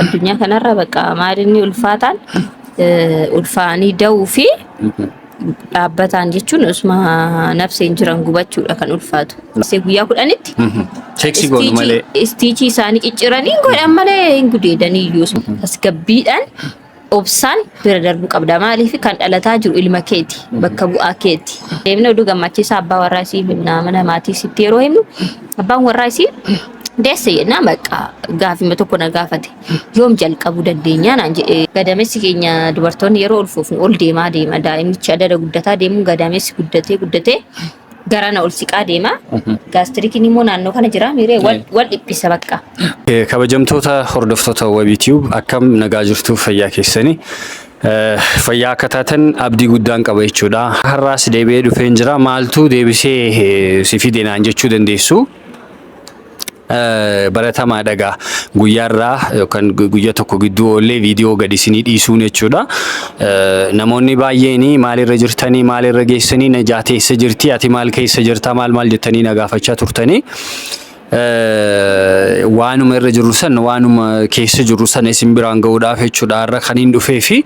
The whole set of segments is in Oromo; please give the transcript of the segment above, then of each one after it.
الدنيا كان الربك ما رني الفاتن ulfaanii da'uu fi dhaabbataan jechuun osuma nafseen jiran gubachuu kan ulfaatu. Se guyyaa kudhanitti cheeksii goonu malee istiichii isaanii cicciranii godhan malee hin gudeedanii iyyuu tasgabbiidhaan obsaan bira darbu qabda maaliif kan dhalataa jiru ilma keeti bakka bu'aa keeti. Deemna oduu gammachiisaa abbaa warraa isii mana maatii sitti yeroo himnu abbaan warraa isii Desse nama gaafi tokko na gaafate yoom jalqabu dandeenya naan jedhe gadamessi keenya dubartoonni yeroo ulfoofu ol deema daa'imichi adada guddataa deemu gadamessi guddatee garana ol siqaa deema gaastirikiin immoo naannoo kana jira miiree wal dhiphisa bakka. Kabajamtoota hordoftoota WebTube akkam nagaa jirtu fayyaa keessanii fayyaa akka taatan abdii guddaan qaba jechuudha. Har'aas deebi'ee dhufeen jira maaltu deebisee si fide naan jechuu dandeessu. Baratamaa dhagaa guyyaarraa yookaan guyyaa tokko gidduu ollee viidiyoo gadi isinii dhiisuun jechuudha. Namoonni baay'een maalirra jirtanii maalirra geessanii na jaateessa jirti ati maal keessa jirta maal jettanii na gaafachaa turtanii. Waanuma irra jiru san waanuma keessa jiru san isin biraan ga'uudhaaf jechuudha har'a kan hin dhufee fi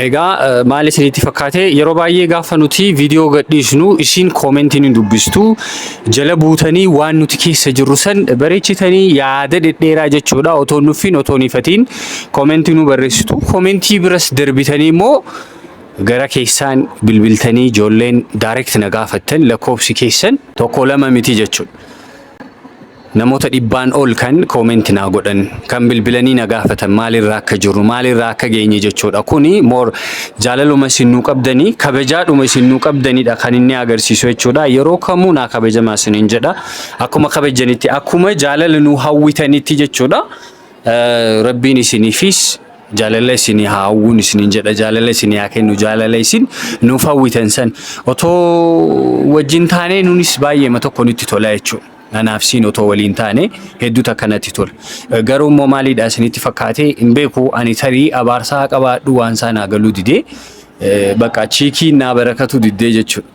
egaa maal isinitti fakkaate yeroo baay'ee gaafa nuti viidiyoo gadhiisnu isin koomentiin hin dubbistu jala buutanii waan nuti keessa jirru san bareechitanii yaada dhedheeraa jechuudha otoo nuffin otoo nifatiin koomentii nu barreessitu koomentii biras darbitanii immoo gara keessaan bilbiltanii ijoolleen direct na gaafattan lakkoofsi keessan tokko lama miti jechuudha. Namoota dhibbaan ol kan koomentii naa godhan kan bilbilanii na gaafatan maalirraa akka jiru maalirraa akka geenye jechuudha. Kuni more jaalaluma isin nuu qabdanii kabajaadhuma isin nuu qabdanidha kan inni agarsiisu jechuudha. Yeroo kamuu naa kabajamaa isiniin jedha. Akkuma kabajanitti akkuma jaalala nuu hawwitanitti jechuudha. Rabbiin isiniifis jaalala isinii hawwuun isiniin jedha. Jaalala isinii haa kennu jaalala isin nuuf hawwitan san otoo wajjin taanee nunis baay'ee tokko nutti tola jechuudha. Anaaf siin otoo waliin taane hedduu takkanatti tola. Garuu immoo maalidha isinitti fakkaate hin beeku ani tarii abaarsaa qabaadhu waan isaa galuu didee bakka chiikii naa barakatu didee jechuudha.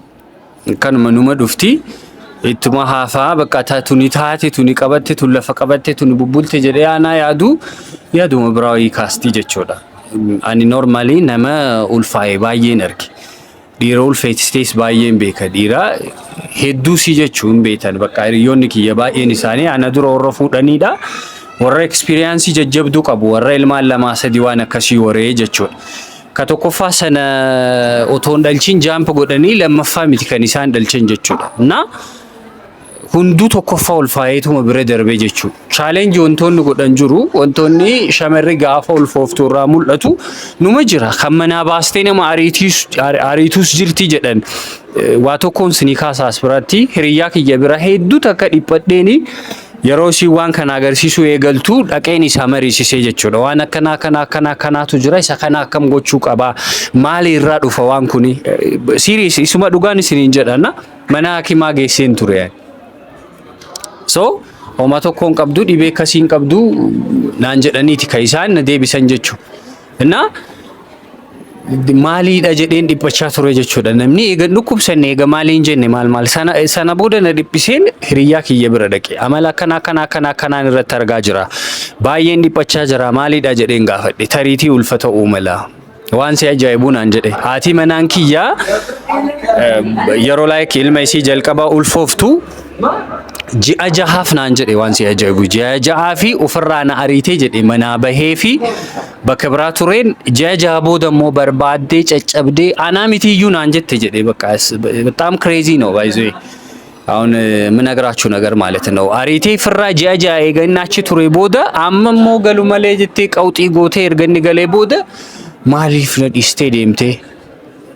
Kanuma numa dhufti ittuma haafaa bakka tuni taate tuni qabatte tun lafa qabatte tuni bubbulte jedhee aanaa yaaduma biraawii kaastii jechuudha. Ani normally nama ulfaa'e baay'een arge. Dhiira ulfeessites baay'een beeka dhiira hedduu si jechuun beekan bakka hiriyoonni kiyya baay'een isaanii ana dura warra fuudhanidha warra experience jajjabduu qabu warra ilmaan lama sadii waan akkasii waree jechuudha. Ka tokkoffaa sana otoon dhalchin jaamp godhanii lammaffaa miti kan isaan dhalchan jechuudha. Na hunduu tokkoffaa ulfaa'eetuma bira darbee jechuudha. Challenge wantoonni godhan jiru wantoonni shamarri gaafa ulfooftu irraa mul'atu numa jira kan manaa baastee nama ariitus jirti jedhan waa tokkoon sinii kaasaas biratti hiriyyaa kiyya bira hedduu takka dhiphadheeni yeroo si waan kana agarsiisu eegaltu dhaqeen isaa mariisisee jechuudha. Waan akkanaatu jira isa kana akkam gochuu qaba maali irraa dhufa waan kuni serious isuma dhugaan isiniin jedhana mana hakimaa geesseen ture. So Oma tokkoon qabdu dhibee akkasiin qabdu naan jedhaniiti ka isaan na deebisan jechuudha. Inna maaliidha jedheen dhiphachaa ture jechuudha. Namni eega dhukkubsanne eega maaliin jenne maal sana booda na dhiphiseen hiriyyaa kiyya bira dhaqe. Amala akkanaan irratti argaa jira. Baay'een dhiphachaa jira maaliidha jedheen gaafadhe. Tariitii ulfata uumala. Waan si ajaa'ibu naan jedhe. Haati manaan kiyyaa yeroo laayik ilma isii jalqaba ulfooftu ji'a jahaaf naan jedhe waan si ajaa'ibu ji'a jahaa fi ofirraa na ariitee jedhe manaa bahee fi bakka biraa tureen ji'a jahaa booda immoo barbaaddee caccabdee anaa mitiiyyuu naan jette jedhe bakka በጣም crazy ነው by the way አሁን ምነግራችሁ ነገር ማለት ነው አሪቴ ፍራ ጃጃ የገናች ቱሬ ቦደ አመሞ ገሉ መለጀቴ ቀውጢ ጎቴ እርገኒ ገሌ ቦደ ማሊፍ ነዲ ስቴዲየምቴ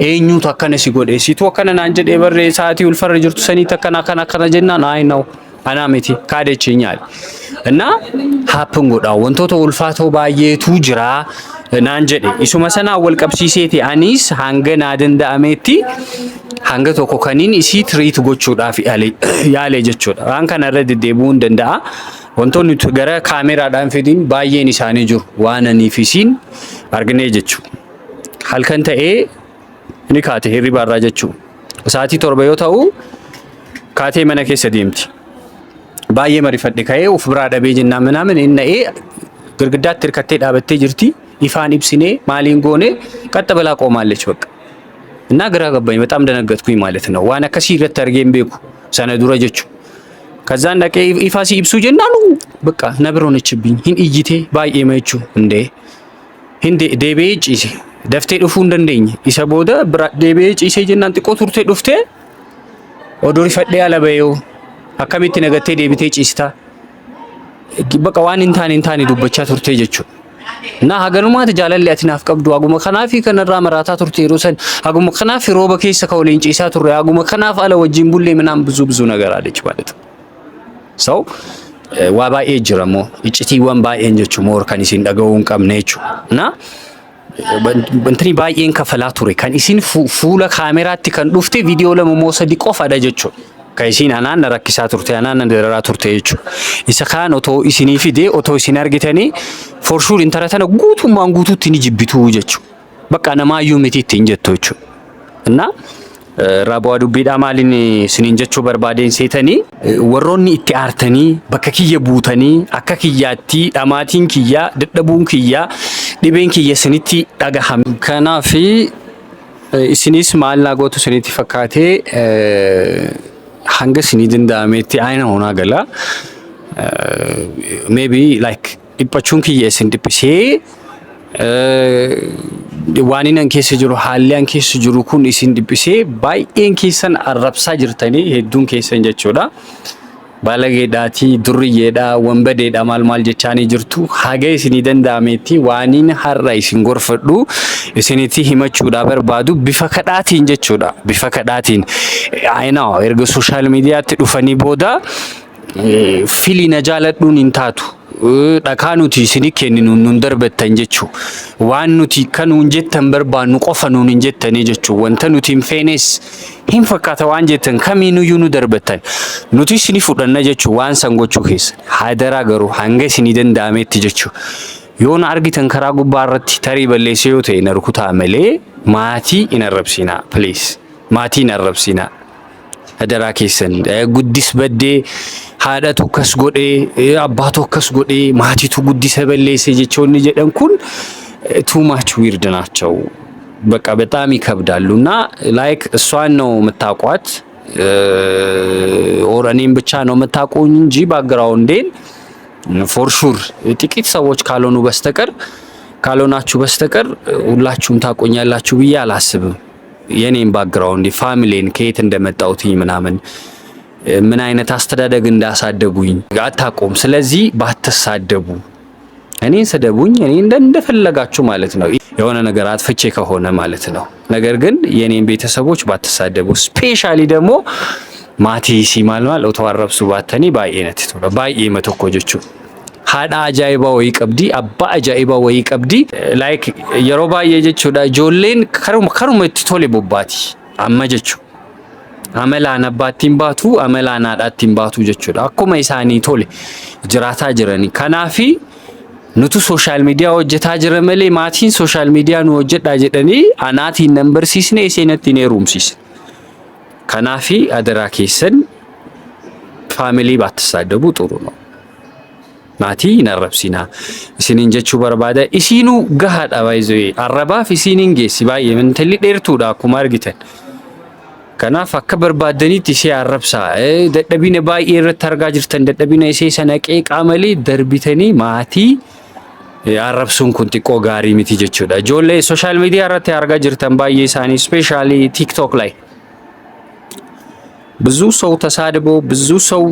ኤኙ ተከነ ሲጎዴ ሲቶ ከነ አንጀ ደበረ ሰዓቲ ውልፈር ጅርቱ ሰኒ ተከና ከና ጀና ናይ ነው አናሜቲ ካደችኛል እና ሃፕን ጎዳ ወንቶቶ ውልፋቶ ባየቱ ጅራ ናንጀዴ ኢሱ መሰና ወልቀብሲሴቲ አኒስ ሃንገና ደንዳሜቲ hanga tokko kaniin isii treat gochuudhaaf yaale jechuudha. Waan kana irra deddeebi'uu hin danda'a. Wantoonni gara kaameraadhaan fedhiin baay'een isaanii jiru. Waan aniif isiin arginee jechuudha. Halkan ta'ee ni kaate hirriba irraa jechuudha. Sa'aatii 7 yoo ta'u kaatee mana keessa deemti. baay'ee marifadhe ka'ee of biraa dhabee jennaan ምናምን inna'ee girgiddaatti hirkattee dhaabattee jirti ifaan ibsinee maaliin goone ቀጥ ብላ ቆማለች በቃ እና ግራ ገባኝ በጣም ደነገጥኩኝ ማለት ነው ዋን አከሲ ይረት አርጌም ቤኩ ሰነዱረ ጀቹ ከዛ እንደቀ ኢፋሲ ይብሱ ጀናኑ በቃ ነብር ሆነችብኝ ሂን እይቴ ባይ ኤመቹ እንዴ ሂንዴ ዴቤ ጪሲ ደፍቴ ዱፉ እንደንደኝ ይሰቦደ ዴቤ ጪሲ ጀናን ጥቆ ቱርቴ ዱፍቴ ኦዶሪ ፈዴ ያለበዩ አከሚት ነገቴ ዴቢቴ ጪስታ በቃ ዋን እንታን ዱበቻ ቱርቴ ጀቹ እና ሀገኑማት ጃለል ያትናፍ ቀብዱ አጉመ ከናፊ ከነራ መራታ ቱርቴ ሮሰን አጉመ ከናፊ ሮበ ከይሰ ከውሌን ጪሳ ቱር አጉመ ከናፍ አለ ወጂን ቡሌ ምናም ብዙ ነገር አለች ማለት ሰው ዋባኤ ጅረሞ እጭቲ ወንባ እንጀቹ ሞር ከኒሲን ደገውን ቀምነቹ እና እንትኒ ባኤን ከፈላ ቱሬ ከኒሲን ፉለ ካሜራቲ ከን ዱፍቴ ቪዲዮ ለመሞሰድ ቆፍ አዳጀቹ ከይሲን አናን ረክሳ ቱርቴ አናን ደረራ ቱርቴ ይቹ ኢሰካን ኦቶ ኢሲኒ ፊዴ ኦቶ ኢሲን አርጊተኒ ፎር ሹር ኢንተረተነ ጉቱማን ጉቱት ኒጅቢቱ ጀቹ በቃ ነማዩ ሚቲት እንጀቶቹ እና ራባው ዱቢዳ ማሊን ስኒንጀቹ በርባዴን ሴተኒ ወሮኒ ኢቲአርተኒ በከኪየ ቡተኒ አከኪያቲ ዳማቲን ኪያ ደደቡን ኪያ ዲቤን ኪየ ስኒቲ ዳጋሃም ከናፊ ኢሲኒስ ማልና ጎቱ ስኒቲ ፈካቴ hanga sini dindametti ayna hona gala maybe like ipachun ki yes indipise waaninan keessa jiru haallan keessa jiru kun isin dipise baay'een keessan arrabsaa jirtanii hedduun keessan jechuudha balageedhaati durriyeedha wambadeedha maal jechaanii jirtu haga isini dandaametti waanin har'a isin gorfadhu isiniti himachuudha barbaadu bifa kadhaatiin jechuudha bifa kadhaatiin ayna erga social mediaatti dhufanii booda fili najaaladhuun hin taatu dhakanuti isini kenninu nun darbattan jechu waan nuti kanuun jettan barbaannu qofa nuun hin jettanii jechu wanta nuti hin feenes hin fakkaata waan jettan kamiinu yunu darbattan nuti isini fudhanna jechu waan san gochuu keessa hadara garuu hanga isini dandaametti jechu yoona argitan karaa gubbaa irratti tarii balleessee yoo ta'e narkutaa malee maatii hin arrabsina please maatii hin arrabsina hadara keessan guddis baddee haadha tokkas godhee abbaa tokkas godhee maatiitu guddisa balleessee jechoonni jedhan kun too much weird ናቸው በቃ በጣም ይከብዳሉና ላይክ እሷን ነው የምታቋት ኦራኔም ብቻ ነው የምታቆኝ እንጂ ባግራውንዴን ፎር ሹር ጥቂት ሰዎች ካልሆኑ በስተቀር ካልሆናችሁ በስተቀር ሁላችሁም ታቆኛላችሁ ብዬ አላስብም የኔም ባግራውንድ ፋሚሊን ከየት እንደመጣሁት ምናምን ምን አይነት አስተዳደግ እንዳሳደጉኝ አታቆም ስለዚህ ባትሳደቡ እኔን ሰደቡኝ እኔ እንደፈለጋችሁ ማለት ነው የሆነ ነገር አጥፍቼ ከሆነ ማለት ነው ነገር ግን የኔን ቤተሰቦች ባትሳደቡ ስፔሻሊ ደግሞ ማቲ ሲማልማል ኦተዋረብሱ ባተኒ ባይነት ነው ባይ መተኮጆቹ ሃዳ አጃይባ ወይ ቀብዲ አባ አጃይባ ወይ ቀብዲ ላይክ የሮባ የጀቹ ዳ ጆሌን ከሩመት ቶሌ ቦባቲ አመጀቹ አመላና ባቲን ባቱ አመላና ዳቲን ባቱ ጀቹ ዳ አኮማ ኢሳኒ ቶሌ ጅራታ ጅረኒ ከናፊ ኑቱ ሶሻል ሚዲያ ወጀታ ጅረመሌ ማቲን ሶሻል ሚዲያ ነው ወጀዳ ጀደኒ አናቲ ነምበር ሲስኔ እሴነት ኔሩም ሲስ ከናፊ አደራ ኬሰን ፋሚሊ ባትሳደቡ ጥሩ ነው ማቲ ነረብሲና ሲኒን ጀቹ በርባዳ ኢሲኑ ገሃዳ ባይዘይ አረባፍ ሲኒን ጌሲ ባይ የምንተሊ ዴርቱዳ ኩማርጊተን ከናፍ አከበርባደኒት ኢሲ አረብሳ ደደቢነ ባይ ኢረተርጋ ጅርተን ደደቢነ ኢሲ ሰነቄ ቃመሊ ደርቢተኒ ማቲ አረብሱን ኩንቲ ቆጋሪ ሚቲ ጀቹዳ ጆሌ ሶሻል ሚዲያ ራተ አርጋ ጅርተን ባይ ኢሳኒ ስፔሻሊ ቲክቶክ ላይ ብዙ ሰው ተሳድቦ ብዙ ሰው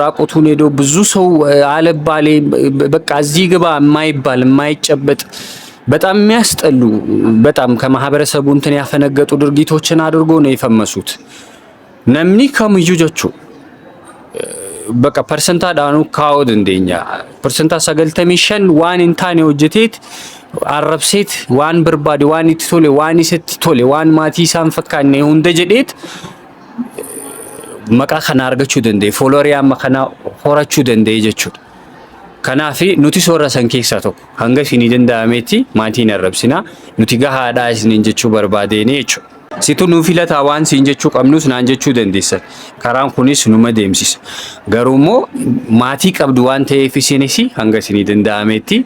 ራቆቱን ሄዶ ብዙ ሰው አለባሌ በቃ እዚህ ግባ የማይባል የማይጨበጥ በጣም የሚያስጠሉ በጣም ከማህበረሰቡ እንትን ያፈነገጡ ድርጊቶችን አድርጎ ነው የፈመሱት ነምኒ ከመዩጆቹ በቃ ፐርሰንታ ዳኑ ካውድ እንደኛ ፐርሰንታ ሰገልተሚሽን ዋን እንታን ወጀቴት አረብሴት ዋን ብርባዲ ዋን ኢትቶሌ ዋን ኢሰትቶሌ ዋን ማቲሳን ፈካነ ሁንደ ጀዴት maqaa kana argachuu danda'e fooloriyaa amma kana horachuu danda'e jechuudha. Kanaaf nuti soorra san keessaa tokko hanga isinii danda'ametti maatiin arrabsina nuti gahaadhaa isiniin jechuu barbaadeen jechuudha. Situ nu filata waan siin jechuu qabnus naan jechuu dandeessan. Karaan kunis numa deemsisa. Garuu immoo maatii qabdu waan ta'eef isinis hanga isinii danda'ametti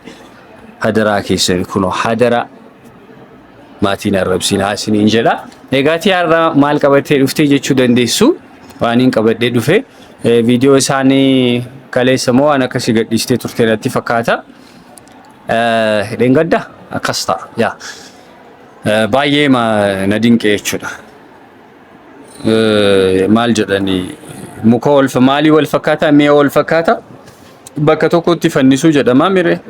hadaraa keessan kunoo hadara maatiin arrabsinaa isiniin jedha. Egaati har'a maal qabattee dhuftee jechuu dandeessu? Waan hin qabadhee dhufe viidiyoo isaanii kaleessa moo waan akkasii gadhiistee turte natti fakkaata. Dheengadda akkas ta'a. Yaa. Baay'ee na dinqee jechuudha. Maal jedhanii muka maalii wal fakkaata mi'a wal fakkaata bakka tokkotti fannisuu jedhama mire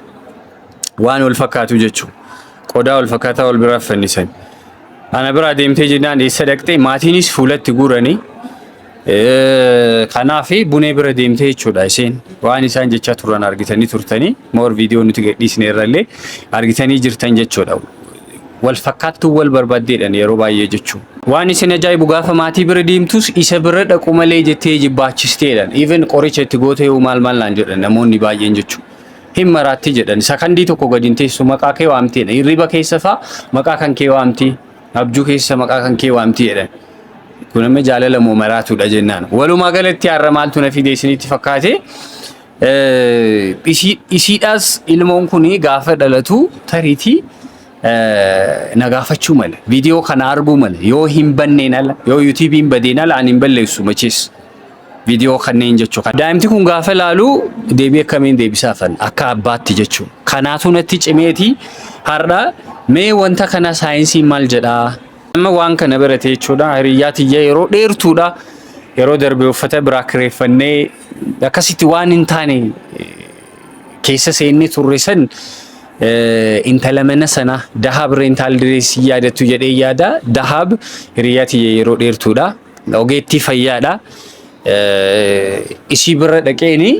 waan wal fakkaatu jechuudha. Qodaa wal fakkaata wal biraa fannisan. Ana biraa deemtee jennaan eessa dhaqxee maatiinis fuulatti guuranii kanaaf bunee bira deemtee jechuudha isheen waan isaan jechaa turan argitanii turtanii moor viidiyoo nuti gadhiisne irrallee argitanii jirtan jechuudha. Wal fakkaattuu wal barbaaddeedhaan yeroo baay'ee jechuudha. Waan isin ajaa'ibu gaafa maatii bira deemtus isa bira dhaqu malee jettee jibbaachisteedhaan. Even qoricha itti gootee maal naan jedhan namoonni baay'een jechuudha. Hin maraatti jedhan sakandii tokko gadi teessu maqaa kee waamteedha. Hirriba keessa fa'aa maqaa kan kee waamtii. Abjuu keessa maqaa kan kee waamtii jedhan. Kun amma jaalala moo maraatuudha jennaan. Walumaa galatti har'a maaltu na fide isinitti fakkaate. Isiidhaas ilmoon kuni gaafa dhalatu tariitii na gaafachuu mala. Viidiyoo kana arguu mala. Yoo hin banneen ala, yoo YouTube hin badeen ala ani hin balleessu machees. Viidiyoo kanneen jechuudha. Daa'imti kun gaafa laalu deebii akkamiin deebisaafan akka abbaatti jechuudha. Kanaatu natti cimeeti har'a mee wanta kana saayinsiin maal jedhaa? Amma waan kana barate jechuudha. Hiriyyaa tiyya yeroo dheertuudha. Yeroo darbe uffata biraa kireeffannee akkasitti waan hin taane keessa seennee turre san intala mana sana Dahab rental direesii yaadattu jedhee yaada. Dahab hiriyyaa tiyya yeroo dheertuudha. Ogeettii fayyaadha. Ishii bira dhaqeeni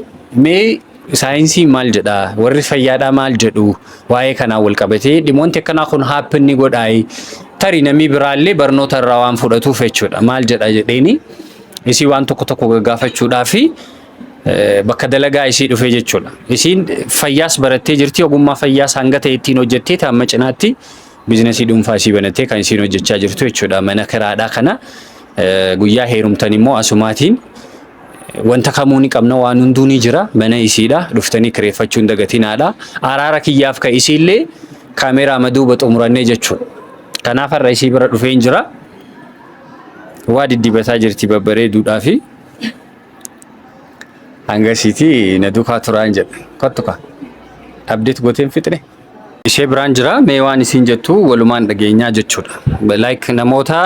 mee saayinsii maal jedhaa? Warri fayyaadhaa maal jedhu? Waa'ee kanaa wal qabatee dhimoonni akkanaa kun haappenni godhaayi. Tarii namni biraallee barnoota irraa waan fudhatuuf jechuudha. Maal jedha jedheeni isii waan tokko gaggaafachuudhaa fi bakka dalagaa isii dhufe jechuudha. Isiin fayyaas barattee jirti. Ogummaa fayyaas hanga ta'e ittiin hojjettee amma cinaatti biizinasii dhuunfaa isii banattee kan isiin hojjechaa jirtu jechuudha. Mana kiraadhaa kana guyyaa heerumtan immoo asumaatiin wanta kamuu ni qabna waan hunduu ni jira. Mana isiidha. Dhuftanii kireeffachuun dagatinaadha. Araara kiyyaaf ka isiillee kaameeraa maduuba xumurannee jechuudha. Kanaaf har'a isii bira dhufee hin jira. Waa diddibataa jirti babbareeduudhaa fi hanga isiitii na duukaa turaan jedha. Kottuka abdeet gooteen fixne. Ishee biraan jira mee waan isiin jettu walumaan dhageenyaa jechuudha. Like namoota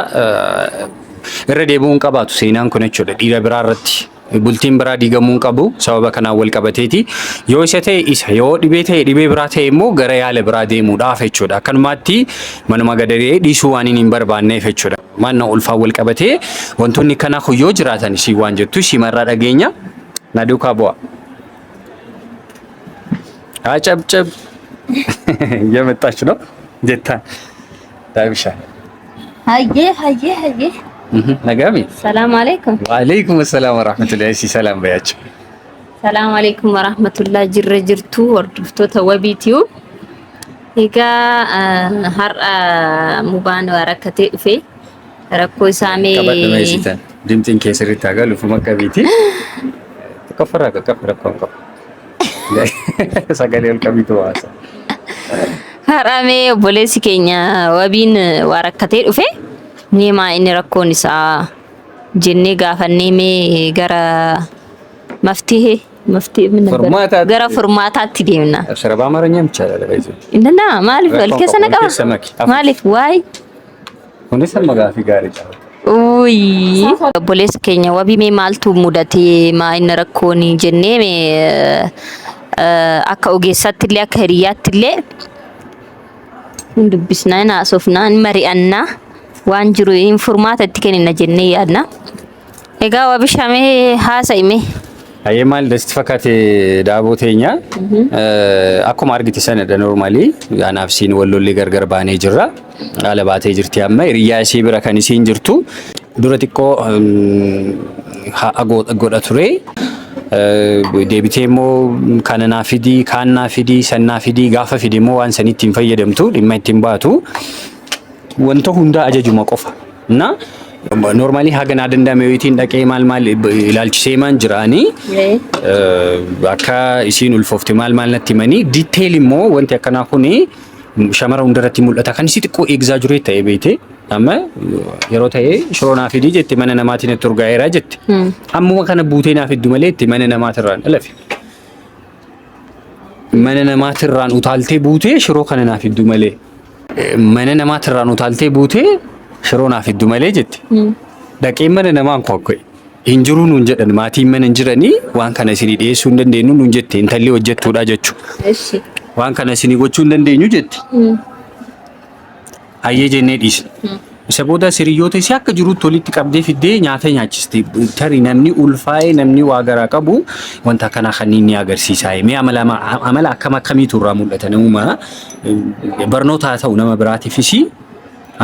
irra deebi'uun qabaatu seenaan kun jechuudha. Dhiira biraa irratti bultiin biraa diigamuun qabu sababa kanaan wal qabateeti. Yoo isa ta'e isa yoo dhibee ta'e dhibee biraa ta'e immoo gara yaala biraa deemuudhaaf jechuudha. Akkanumaatti manuma gadaree dhiisuu waan hin barbaanneef jechuudha. Manna ulfaa wal qabatee wantoonni kana yoo jiraatan ishii waan jettu shimarraa dhageenya na duukaa bu'a. Haa cabcab የመጣች ነው ጀታ ዳብሻ ሀዬ ነጋሚ ሰላም አለይኩም ወአለይኩም ሰላም ወራህመቱላሂ ሰላም በያቸው ሰላም አለይኩም ወራህመቱላሂ ጅርቱ ወርድፍቶተ ወቢቲዩ ኤጋ ሀር ሙባን ወረከቴ ኡፌ ረኮ ሳሜ ቀበደመይሲተን ድምጥን ከስሪታ ጋር ለፉ መቀቢቲ ተከፈራ ከከፈረኮንኮ sagalee ol qabitu waasa. Haramee obboleessi keenya wabiin waa rakkatee dhufe neemaa inni rakkoon isaa jennee gaafannee mee gara maftihee gara furmaataatti deemna. Sirba Amaaranyaan bichaadha baay'ee. Inna maaliif wal keessa naqama? Maaliif waay? Kunis amma gaafii gaarii qaba. Uy, obboleessi keenya wabii mee maaltu mudatee maa inni rakkoon jennee mee akka ogeessaatti illee akka hiriyaatti illee dubbisnaa naasofnaa mari'annaa waan jiru furmaata itti kennina jennee yaadna. Egaa wabishamee haasa'ime. Ayyee maal dasti fakkaate daaboo teenya akkuma argite sanadha normaalii anaaf siin wallollee gargar baanee jirra. Haala baatee jirti amma hiriyyaa ishee bira kan isiin jirtu dura xiqqoo godha ture. Deebitee immoo kana naa fidii, kaan naa fidii, san naa fidii gaafa fidii immoo waan sanitti hin fayyadamtu dhimma ittiin baatu wanta hundaa ajajuma qofa. እና ኖርማሊ ሀገን አደንዳሜ ወይቲን ደቀ ማል ilaalchisee maan jiraani akka isiin ulfoofte maal natti mani detail immoo wanti akkana kuni shamara hundarratti mul'ata kan isi xiqqoo exaggerate ta'e beete amma yeroo ta'e shiroo fidi jette mana namaatiin itti urgaa'eera jette ammuma kana buutee naaf iddu malee itti mana namaatirraan alafi mana namaatirraan utaaltee buutee shiroo kana naaf iddu malee mana namaatirraan utaaltee buutee shiroo naaf iddu malee jette dhaqee mana namaan kokkoe injiru nuun jedhan maatiin mana injiranii waan kana isinii dhiyeessuu hin dandeenyu nuun jette intalli hojjettuudha jechu እሺ waan kana isinii gochuu hin dandeenyu jette hayyee jennee dhiisne isa booda siriyyoota isii akka jirutti walitti qabdee fiddee nyaata nyaachiste tarii namni ulfaa'ee namni waa garaa qabu wanta kana kanniin ni agarsiisaa mee amala akkam akkamiitu irraa mul'ata namuma barnoota haa ta'u nama biraatiifis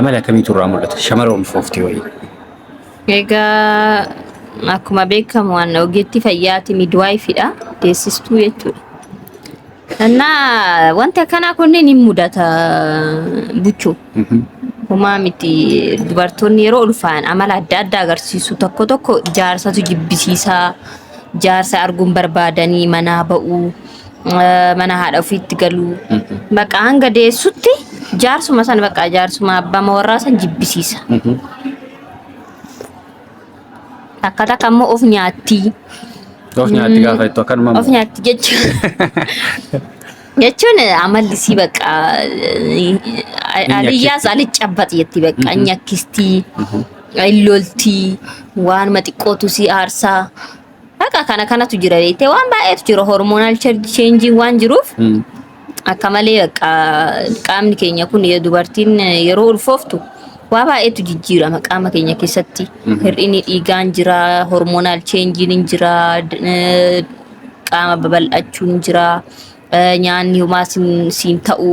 amala akkamiitu irraa mul'ata shamara ulfooftee wayii. Egaa akkuma beekamu waan ogeetti fayyaati midwaayifiidha deessistuu jechuudha. Annaa wanti akkanaa kunneen hin mudata buchuu. Homaa miti dubartoonni yeroo ulfaa'an amala adda addaa agarsiisu tokko tokko jaarsatu jibbisiisaa jaarsa arguun barbaadanii manaa ba'uu mana haadha ofiitti galuu baqa hanga deessutti jaarsuma san baqa jaarsuma abbaa warraa san jibbisiisa. Akkata kammoo of nyaatti. Of nyaatti gaafa jettu akkanuma. Of nyaatti jechuun amalli si baqa aliyyaas aliccabbat jetti baqa nyakkistii illoltii waan xiqqootu si aarsaa baqa kanatu jira beekte waan baay'eetu jira hormonal change waan jiruuf akka malee baqa qaamni keenya kun dubartiin yeroo ulfooftu waa baay'eetu jijjiirama qaama keenya keessatti hir'inni dhiigaan jira hormonal change ni jira qaama babal'achuun jira nyaanni homaa siin ta'u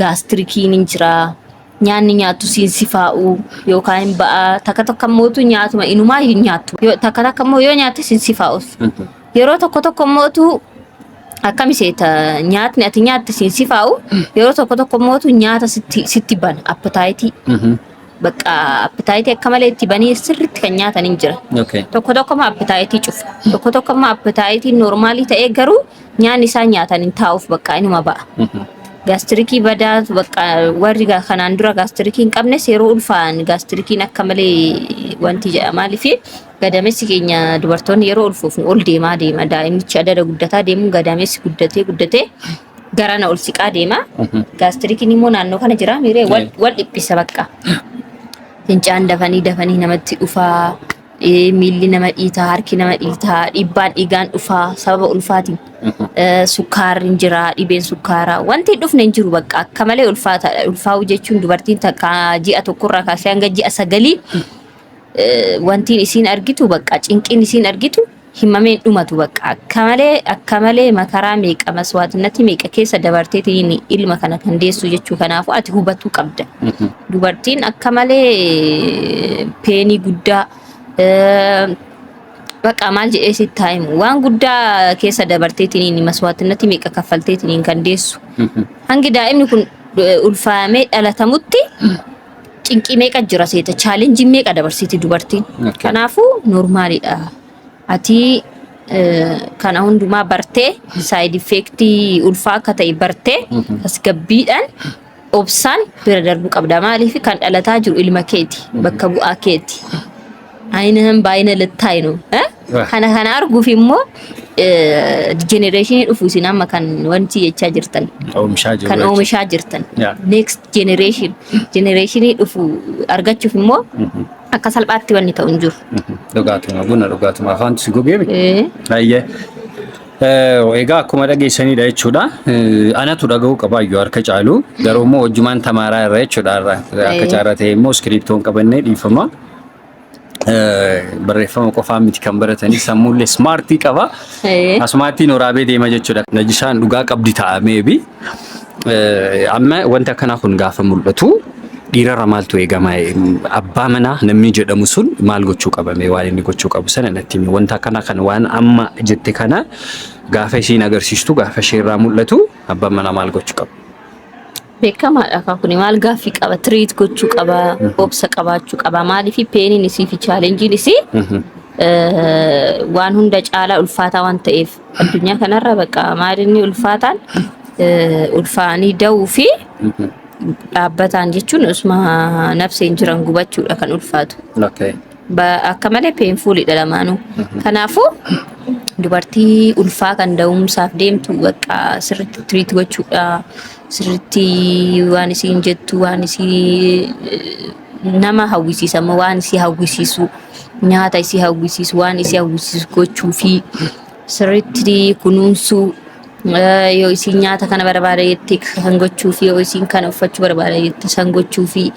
gaastrikiin ni jira nyaanni nyaatu siin sifaa'u yookaan ba'a takka tokko mootu nyaatuma inumaa hin nyaatu takka tokko moo yoo nyaate siin sifaa'u yeroo tokko mootu akkami seeta nyaatni ati nyaatte siin sifaa'u yeroo tokko mootu nyaata sitti bana appetite baqa appetite akka malee itti banii sirriitti kan nyaatan hin jira tokko ma appetite cufa tokko ma appetite normally ta'ee garuu nyaanni isaa nyaatan hin taa'uuf baqa inuma ba'a gastrikii badaa baqa warri kanaan dura gastrikii hin qabnes yeroo ulfaa'an gastrikiin akka malee wanti jedha maaliif gadamessi keenya dubartoonni yeroo ulfoofnu ol deema daa'imnichi adada guddataa deemu gadamessi guddatee garana ol siqaa deema gastrikiin immoo naannoo kana jira miree wal dhiphisa baqa fincaan dafanii namatti dhufaa miilli nama dhiitaa harki nama dhiitaa dhiibbaan dhiigaan dhufaa sababa ulfaatiin sukkaarri jira dhibeen sukkaaraa wanti dhufne hin jiru baqa akka malee ulfaataadha ulfaa'u jechuun dubartiin takka ji'a tokkorraa kaasee hanga ji'a 9 wantiin isiin argitu baqa cinqiin isiin argitu himameen dhumatu baqa akka malee makaraa meeqa maswaatinatti meeqa keessa dabarteetiin ilma kana kan deessu jechuu kanaafu ati hubachuu qabda dubartiin akka malee peenii guddaa baqa maal jedhee sitti himu waan guddaa keessa dabarteetiin maswaatinatti meeqa kaffalteetiin kan deessu hangi daa'imni kun ulfaamee dhalatamutti cinqii meeqa jira seeta challenge meeqa dabarsiti dubartiin kanaafu normaalidha ati kana hundumaa bartee side effect ulfaa akka ta'e bartee tasgabbiidhaan obsaan bira darbuu qabda maaliif kan dhalataa jiru ilma keeti bakka bu'aa keeti ayinaan baay'ina littaa inu kana arguuf immoo generation dhufu isin amma kan wanti jechaa jirtan kan oomishaa jirtan next generation dhufu argachuuf immoo akka salphaatti wanni ta'u hin jiru dhugaatuma afaantu si gogee ayyee egaa akkuma dhageessanidha jechuudha anatu dhaga'uu qaba iyyuu harka caalu garuu immoo hojjumaan tamaaraa irra jechuudha akka caaraa ta'e immoo iskiriptoon qabannee dhiifama barreeffama qofaa miti kan baratanii sammuullee smartii qaba asumaatiin waraabee deema jechuudha najishaan dhugaa qabdi ta'ameebi amma wanta akkanaa kun gaafa mul'atu dhiirarra maaltu eegama abbaa manaa namni jedhamu sun maal gochuu qabame waan inni gochuu qabu sana natti himi wanta akkanaa kan waan amma jette kana gaafa isiin agarsiistu gaafa isheerraa mul'atu abbaan manaa maal gochuu qabu beekamaadha akka kuni maal gaaffii qaba treat gochuu qaba obsa qabaachuu qaba maaliif peeniin isii fi chaalenjiin isii waan hunda caalaa ulfaataa waan ta'eef addunyaa kanarra bakka maalinni ulfaataan ulfaanii da'uu fi dhaabbataan jechuun usma nafseen jiran gubachuudha kan ulfaatu. Akka malee peenfuulidha lamaanuu. Kanaafuu dubartii ulfaa kan da'umsaaf deemtu bakka sirriitti treat gochuudha. Sirriitti waan isiin jettu waan isii nama hawwisiisamu waan isii hawwisiisu nyaata isii hawwisiisu waan isii hawwisiisu gochuu fi sirriitti kunuunsuu yoo isiin nyaata kana barbaada jettee kan gochuu fi yoo isiin kana uffachuu barbaada jettee san gochuu fi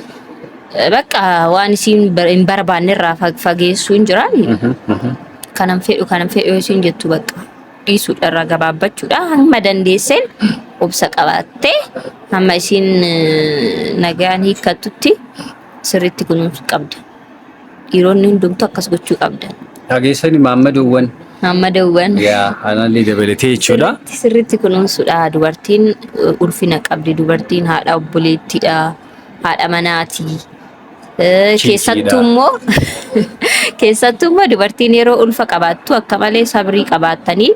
bakka waan isiin hin barbaanne irraa fageessuu hin jiraani. Kanan fedhu yoo isiin jettu bakka dhiisuudha irraa gabaabbachuudha hamma dandeesseen obsa qabaattee hamma isiin nagaan hiikkatutti sirriitti kunuunsuu qabda. Dhiironni hundumtuu akkas gochuu qabda. Dhageessani Maammadawwan yaa analii dabalatee jechuudha. Sirriitti kunuunsuudha dubartiin ulfina qabdi dubartiin haadha obboleettiidha haadha manaati. Keessattuu immoo dubartiin yeroo ulfa qabaattu akka malee sabrii qabaattanii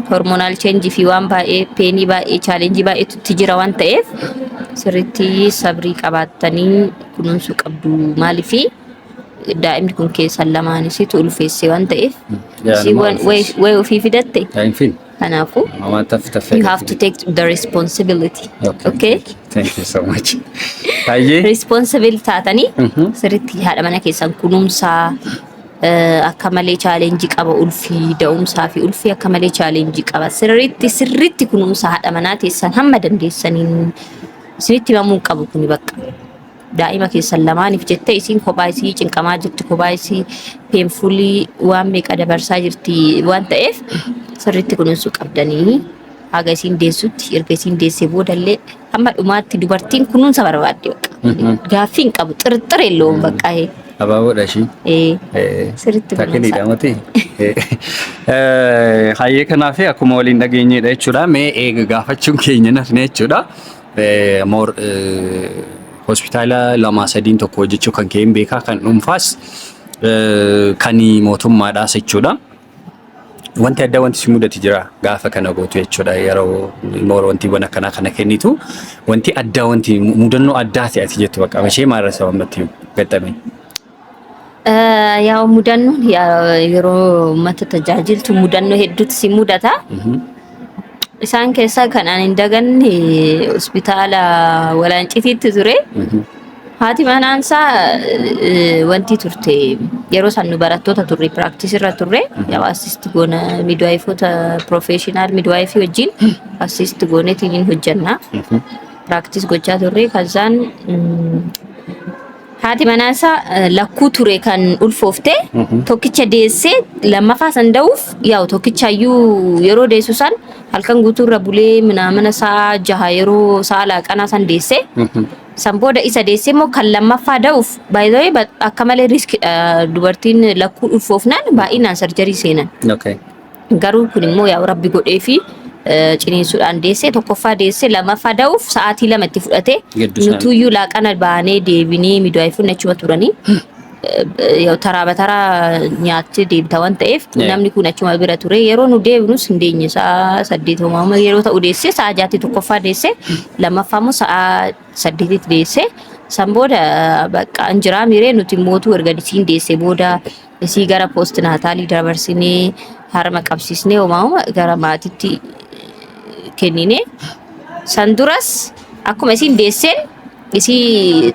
hormonaal cheenjii fi waan baay'ee peenii baay'ee chaalenjii baay'eetu jira waan ta'eef sirriitti sabrii qabaattanii kunuunsuu qabdu maaliif daa'imni kun keessan lamaanisitu ulfeesse waan ta'eef way ofii fidatte kanaafuu you have to take the responsibility. Okay? Thank you so much. Responsible taatanii sirriitti haadha mana keessan kunuunsaa akka malee chaalenjii qaba ulfii da'umsaa fi ulfii akka malee chaalenjii qaba sirriitti kunuunsaa haadha manaa teessan hamma dandeessaniin isinitti himamuu qabu kuni bakka. Daa'ima keessan lamaaniif jettee isiin kophaa isii cinqamaa jirti kophaa isii peenfuulii waan meeqa dabarsaa jirti waan ta'eef sirriitti kunuunsuu qabdanii haga isiin deessutti erga isiin deessee boodallee hamma dhumaatti dubartiin kunuunsa barbaadde bakka gaaffii hin qabu xirxiree loon bakka abaaboodha ishii sirriitti takkiniidha mati hayyee kanaaf akkuma waliin dhageenyedha jechuudha mee eega gaafachuun keenya nafne jechuudha moor hospitaala lama sadiin tokko hojjechuu kan ka'een beekaa kan dhuunfaas kan mootummaadhaas jechuudha. Wanti adda wanti si mudate jira gaafa kana gootu jechuudha yeroo moor wantiiwwan akkanaa kana kennitu wanti addaa wanti mudannoo addaa ta'ati jettu bakka ishee maarra sababatti gaxame. Yaa mudannoon yeroo mata tajaajiltu mudannoo hedduutu si mudata. Isaan keessaa kan ani hin daganne hospitaala Walaancitiitti ture. Haati manaansaa wanti turte yeroo san nu barattoota turre practice irra turre yaa assist goona midwife professional midwife wajjin assist goonetiin hojjanna. Practice gochaa turre kazaan haati manaansaa lakkuu ture kan ulfoofte tokkicha deessee lammaffaa san da'uuf yaa tokkichaayyuu yeroo deessu san halkan guutuu irra bulee mana sa'a 6 yeroo sa'a laaqanaa san deessee san booda isa deessee immoo kan lammaffaa da'uuf by the way akka malee riski dubartiin lakkuu ulfoofnaan baay'inaan sarjarii seenan. Garuu kun immoo yaa rabbi godhee fi ciniinsuudhaan deessee tokkoffaa deessee lammaffaa da'uuf sa'aatii 2 itti fudhate nutuyyuu laaqana baanee deebinee midwaayifuun achuma turanii yoo taraa nyaatti deebita waan ta'eef namni kun achuma bira ture yeroo nu deebinus hin deenye sa'a 8 yeroo ta'u deessee sa'a 6 tokkoffaa deessee lammaffaa immoo sa'a 8 deessee san booda bakka injiraa miree nuti mootuu erga disiin deessee booda isii gara post naataalii dabarsinee harma qabsiisnee homaama gara maatiitti kennine san duras akkuma isiin deesseen isii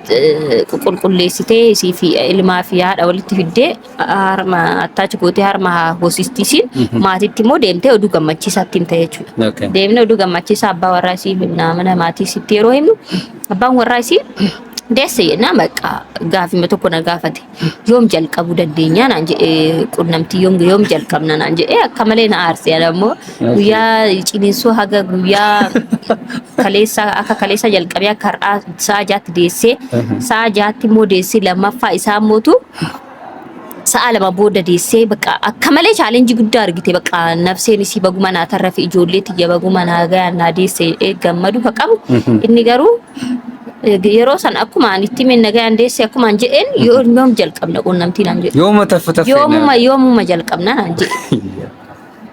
qulqulleessitee isii fi ilmaa fi haadha walitti fiddee harma attaachi gootee harma hoosistisiin maatiitti immoo deemtee oduu gammachiisaatti himte jechuudha. Deemnee oduu gammachiisaa abbaa warraa isii mana maatii isitti yeroo himnu abbaan warraa isii deesse yennaa bakka gaafima tokko na gaafate yoom jalqabuu dandeenya naan jedhee qunnamtii yoom jalqabna naan jedhee akka malee na aarse ammoo guyyaa ciniinsuu haga guyyaa kaleessa jalqabee akka har'aa sa'a 6 deessee sa'a 6 immoo deessee lammaffaa isaa mootu sa'a lama booda deessee bakka akka malee chaalenjii guddaa argite bakka nafseen isii baguma naa tarrafe ijoollee tiyya baguma naa gayaa naa deessee gammadu ka qabu inni garuu yeroo san akkuma anitti men nagayaan deessee akkuma an jedheen yoom jalqabna qunnamtiin an jedhe yooma taffataffee yoomuma jalqabna an jedhe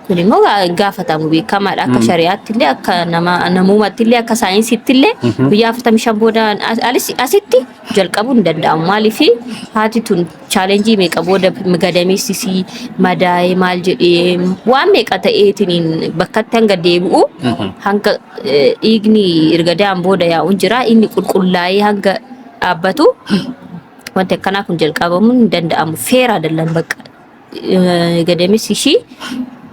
kun immoo gaafatamu beekamaadha akka shari'aatti illee akka namumatti illee akka saayinsiitti illee guyyaa 45 booda asitti jalqabuu hin danda'amu maaliif haati tun chaalenjii meeqa booda gadameessisii madaa'ee maal jedhee waan meeqa ta'eetiin bakkatti hanga deebi'u hanga dhiigni ergadaan booda yaa'uun jira inni qulqullaa'ee hanga dhaabbatu wanti akkanaa kun jalqabamuu hin danda'amu feera dallan bakka gadameessisii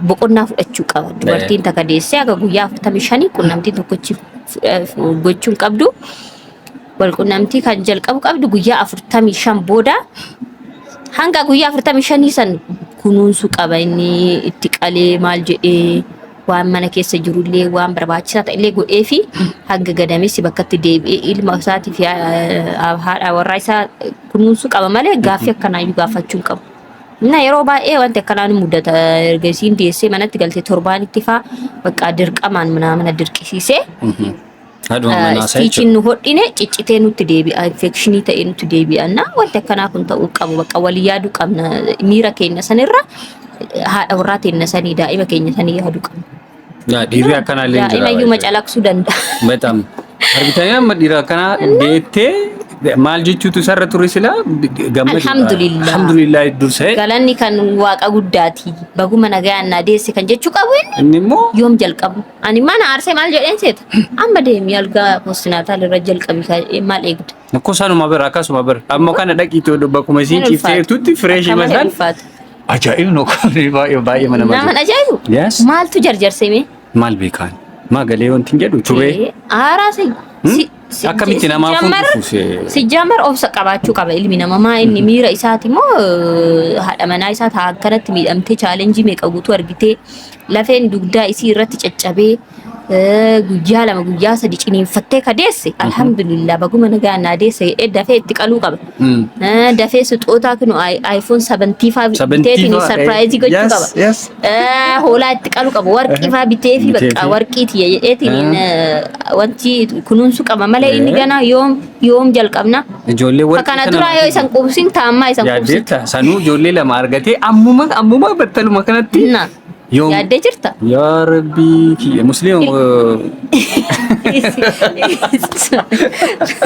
boqonnaa fudhachuu qaba dubartiin takka deessee aga guyyaa 45 qunnamtii tokkochi gochuun qabdu wal qunnamtii kan jalqabu qabdu guyyaa 45 booda hanga guyyaa 45 san kunuunsu qaba inni itti qalee maal jedhee waan mana keessa jirullee waan barbaachisaa ta'ellee godhee fi hanga gadameessi bakkatti deebi'ee ilma isaatii fi haadha warraa isaa kunuunsu qaba malee gaaffii akkanaayyuu gaafachuun qabu. Na yeroo baay'ee wanti akkanaan mudata ergasiin deessee manatti galtee torbaanitti faa bakka dirqamaan mana dirqisiisee stiichiin nu hodhine ciccitee nutti deebi'a infekshinii ta'ee nutti deebi'anna wanti akkanaa kun ta'uu qabu bakka walii yaaduu qabna miira keenya sanirra haadha warraa teenya sanii daa'ima keenya sanii yaaduu qabna. Dhiirri akkanaa illee jira. Daa'ima iyyuu macalaqsuu danda'a. Betam. Argitanii amma dhiira akkanaa beettee maal jechuutu sarra ture sila gammadu. Alhamdulillah dursee. Galanni kan waaqa guddaati. Baguma nagayaan naa deesse kan jechuu qabu inni immoo yoom jalqabu. Ani mana aarsee maal jedheen seeta. Amma deemee algaa postinaataal irra jalqabi maal eegda. Nakkosaanuma bira akkasuma bira amma kana dhaqiitoo bakkuma isiin ciiftee tutti fireeshii masal. Ajaa'ibni nokkoo baay'ee mana malee. Nama ajaa'ibu. Maaltu jarjarseme? Maal beekan? Magalee wanti jedhu ture. Aaraase. Akkamitti namaa fuudhuufuse? Si jamar obsa qabaachuu qaba ilmi namaa inni miira isaati moo haadha manaa isaa taa akkanatti miidhamtee chaalenjii meeqa guutuu argitee lafeen dugdaa isii irratti caccabee guyyaa lama guyyaa sadi ciniinfattee kadeesse alhamdulillah baguma nagaan naa deesse dafee itti qaluu qaba. Dafee sixootaa kinu iPhone 75 biteetiin surprise gochuu qaba. Hoolaa itti qaluu qaba warqii faa bitee fi bakka warqiiti jedheetiin wanti kunuunsu qaba malee inni gana yoom jalqabna. Ijoollee warqii kana dura yoo isan qubsin taammaa isan qubsin. Yaaddeetta sanuu ijoollee lama argatee ammuma battaluma kanatti. Yaadde jirta? Yaa Rabbi musliima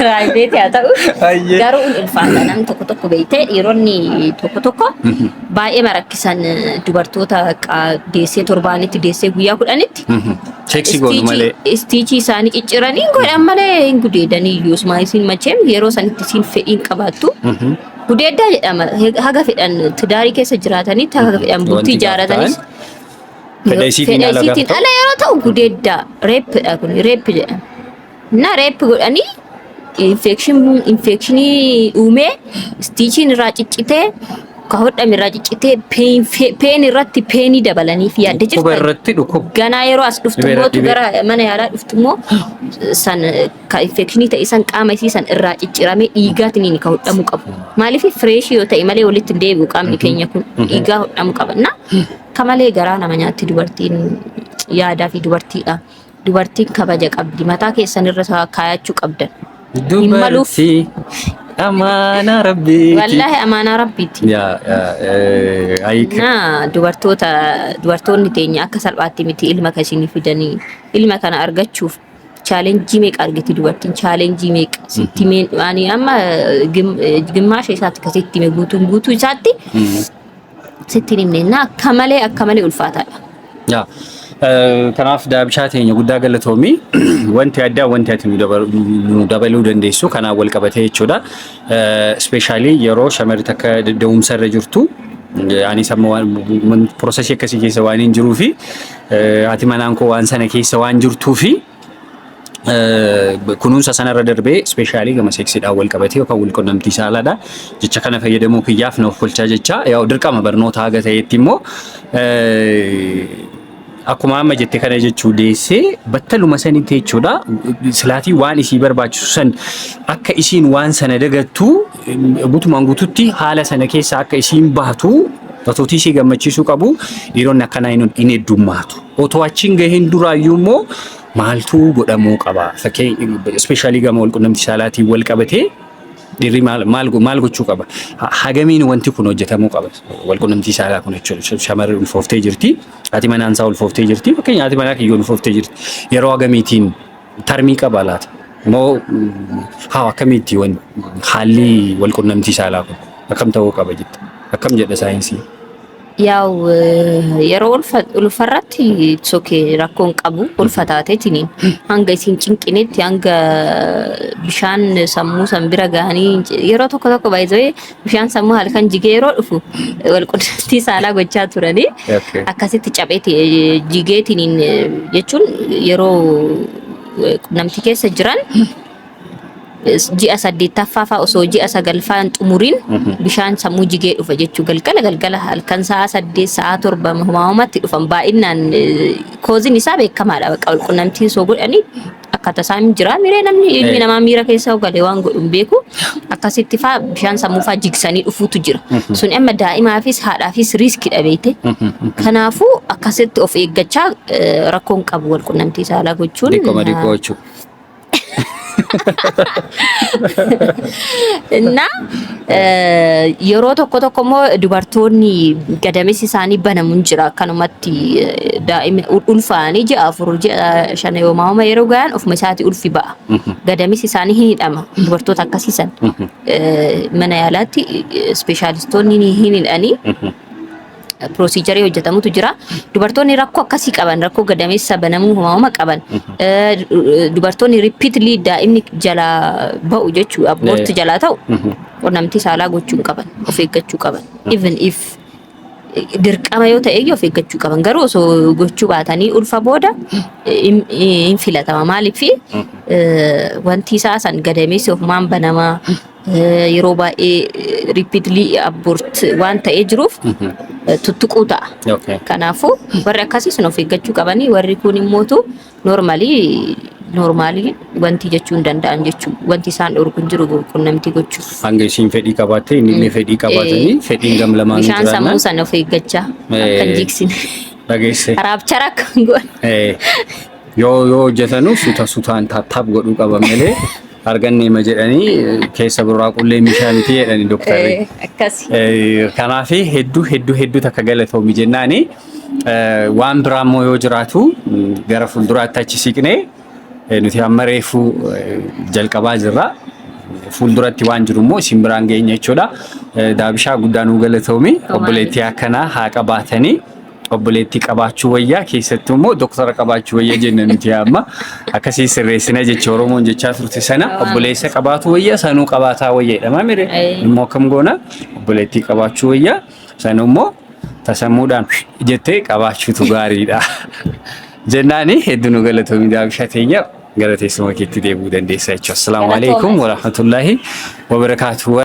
Raayibeeti haa ta'u garuu ulfaata namni tokko beeyte dhiironni tokko baay'ee marakkisan dubartoota deessee torbaanitti deessee guyyaa 10tti seksii goonu malee istiichii isaanii cicciranii godhan malee hin gudeedanii iyyuusuma isin macheem yeroo sanitti isin fedhiin qabaattu gudeeddaa jedhama haga fedhan tidaarii keessa jiraatanitti haga fedhan bultii ijaaratanis fedhasiitiin ala yeroo ta'u gudeeddaa reepidha kun reepi jedhama. Na reepi godhanii infekshinii uumee stiichiin irraa ciccitee ka hodhame irraa ciccitee peen irratti peenii dabalanii fi yaadde jirta. Quba irratti dhukkuba. Ganaa yeroo as dhuftummoo gara mana yaalaa dhuftummoo san ka infekshinii ta'e san qaama isii san irraa cicciramee dhiigaatiin ka hodhamuu qabu. Maaliif fireeshii yoo ta'e malee walitti hin deebi'u qaamni keenya kun dhiigaa hodhamuu qaba. Kamalee garaa nama nyaatti dubartiin yaadaa fi dubartiidha. Dubartiin kabaja qabdi. Mataa keessan irra kaayachuu qabdan. Dubartii amaana rabbiiti. Wallahi amaana rabbiiti. Dubartoonni teenya akka salphaatti miti ilma kasini fidanii ilma kana argachuuf chaalenjii meeqa argiti dubartiin chaalenjii meeqa sitti mee ani amma gimmaasha isaatti kasitti mee guutuu isaatti sitti himneenna akka malee ulfaataadha. Yaa kanaaf daabichaa teenya guddaa galatoomii wanti addaa wanti ati nu dabaluu dandeessu kanaan wal qabatee jechuudha. Ispeeshaalii yeroo shamarri takka da'umsa irra jirtu ani samma prosesii akkasii keessa waan hin jiruu fi haati manaan koo waan sana keessa waan jirtuu fi kunuunsa sanarra darbee ispeeshaalii gama seksiidhaan wal qabatee yookaan wal qunnamtii saalaadha. Jecha kana fayyadamuu kiyyaaf na of kolchaa jecha yaa dirqama barnoota haga ta'etti immoo akkuma amma jette kana jechuu deessee battaluma sanitti jechuudha. Silaatii waan isii barbaachisu san akka isiin waan sana dagattu guutumaan guututti haala sana keessa akka isiin baatu otootii ishee gammachiisuu qabu. Dhiironni akkana hin heddummaatu. Otoo achiin gaheen duraayyuu immoo maaltu godhamuu qaba? Fakkii ispeeshaalii gama walqunnamtii saalaatiin wal qabatee dhiirri maal gochuu qaba? Hagamiin wanti kun hojjetamuu qaba? Walqunnamtii saalaa kun jechuudha. Shamarri ulfooftee jirti. Haati manaa isaa ulfooftee jirti. Fakkeenyaaf haati manaa kiyyoo ulfooftee jirti. Yeroo hagamiitiin tarmii qaba laata? Moo haa akkamitti haalli walqunnamtii saalaa kun akkam ta'uu qaba jetta? Akkam jedha saayinsii? ያው yeroo ulfarratti soke rakkoon qabu ulfataateetiin hanga isin cinqinetti hanga bishaan sammuu san bira gahanii yeroo tokko baay'ee bishaan sammuu halkan jigee yeroo dhufu walqunnamtii saalaa gochaa turanii akkasitti cabeeti jigeetiin jechuun yeroo qunnamtii keessa jiran ji'a 8ffaa fa'aa osoo ji'a 9ffaan xumuriin bishaan sammuu jigee dhufa jechuu galgala halkan sa'a 8 sa'a 7 homaamatti dhufan baay'inaan koozin isaa beekamaadha. Bakka walqunnamtii soo godhanii akkata isaan jira miree namni ilmi namaa miira keessa galee waan godhuun beeku akkasitti fa'aa bishaan sammuu fa'aa jigsanii dhufuutu jira. Sun amma daa'imaafis haadhaafis riiskii dhabeete. Kanaafuu akkasitti of eeggachaa rakkoon qabu walqunnamtii saalaa gochuun. እና yeroo tokko immoo dubartoonni gadamessi isaanii banamuun jira akkanumatti daa'ima ulfaanii ji'a 4 ji'a 5 yooma yeroo gahan ofuma isaati ulfi ba'a gadamessi isaanii hin hidhama dubartoota akkasiisan mana yaalaatti ispeeshaalistoonni hin hidhanii procedure hojjetamutu jira. Dubartoonni rakkoo akkasii qaban rakkoo gadameessa banamuu homaama qaban dubartoonni repeatedly daa'imni jala ba'u jechuu abort jala ta'u qunnamtii saalaa gochuu qaban of eeggachuu qaban even if dirqama yoo ta'e of eeggachuu qaban garuu osoo gochuu baatanii ulfa booda hin filatama maaliif wanti isaa san gadameessi ofumaan banamaa yeroo baay'ee repeatedly abort waan ta'ee jiruuf tuttuquu ta'a. Kanaafuu warri akkasii sun of eeggachuu qabanii warri kun immoo normaalii wanti jechuu hin danda'an jechuu wanti isaan dhorkuun jiru qunnamtii gochuuf. Hanga isiin fedhii qabaatte inni fedhii qabaatanii fedhiin gam lamaan bishaan sammuu sana of eeggachaa kan jigsine. Dhageesse. Raabchara kan godhan. Yoo hojjetanu sutaan tattaaf godhuu qaba malee. Arganne ma jedhanii keessa biraa qullee meeshaa miti jedhanii doktarri. Akkasi. Kanaaf hedduu takka galatoomi jennaani waan biraa immoo yoo jiraatu gara fuulduraatti achi siqnee nuti amma reefu jalqabaa jirra. Fuulduratti waan jiru immoo isin biraan geenya jechuudha. Daabishaa guddaa nuu galatoomi obboleettii akkanaa haa qabaatanii. Obboleettii qabaachuu wayyaa keessattuu immoo doktara qabaachuu wayyaa jenna nuti amma akkasii sirreessina jecha Oromoon jechaa turte sana obboleessa qabaatu wayyaa sanuu qabaataa wayyaadha maamire immoo akkam goona obboleettii qabaachuu wayyaa sanuu immoo tasammuudhaan jettee qabaachuutu gaariidha jennaani hedduu nu galatoomi daabishaa teenya gara teessuma keetti deebi'uu dandeessa jechuudha. Assalaamu alaykum wa rahmatullaahi wa barakaatuh.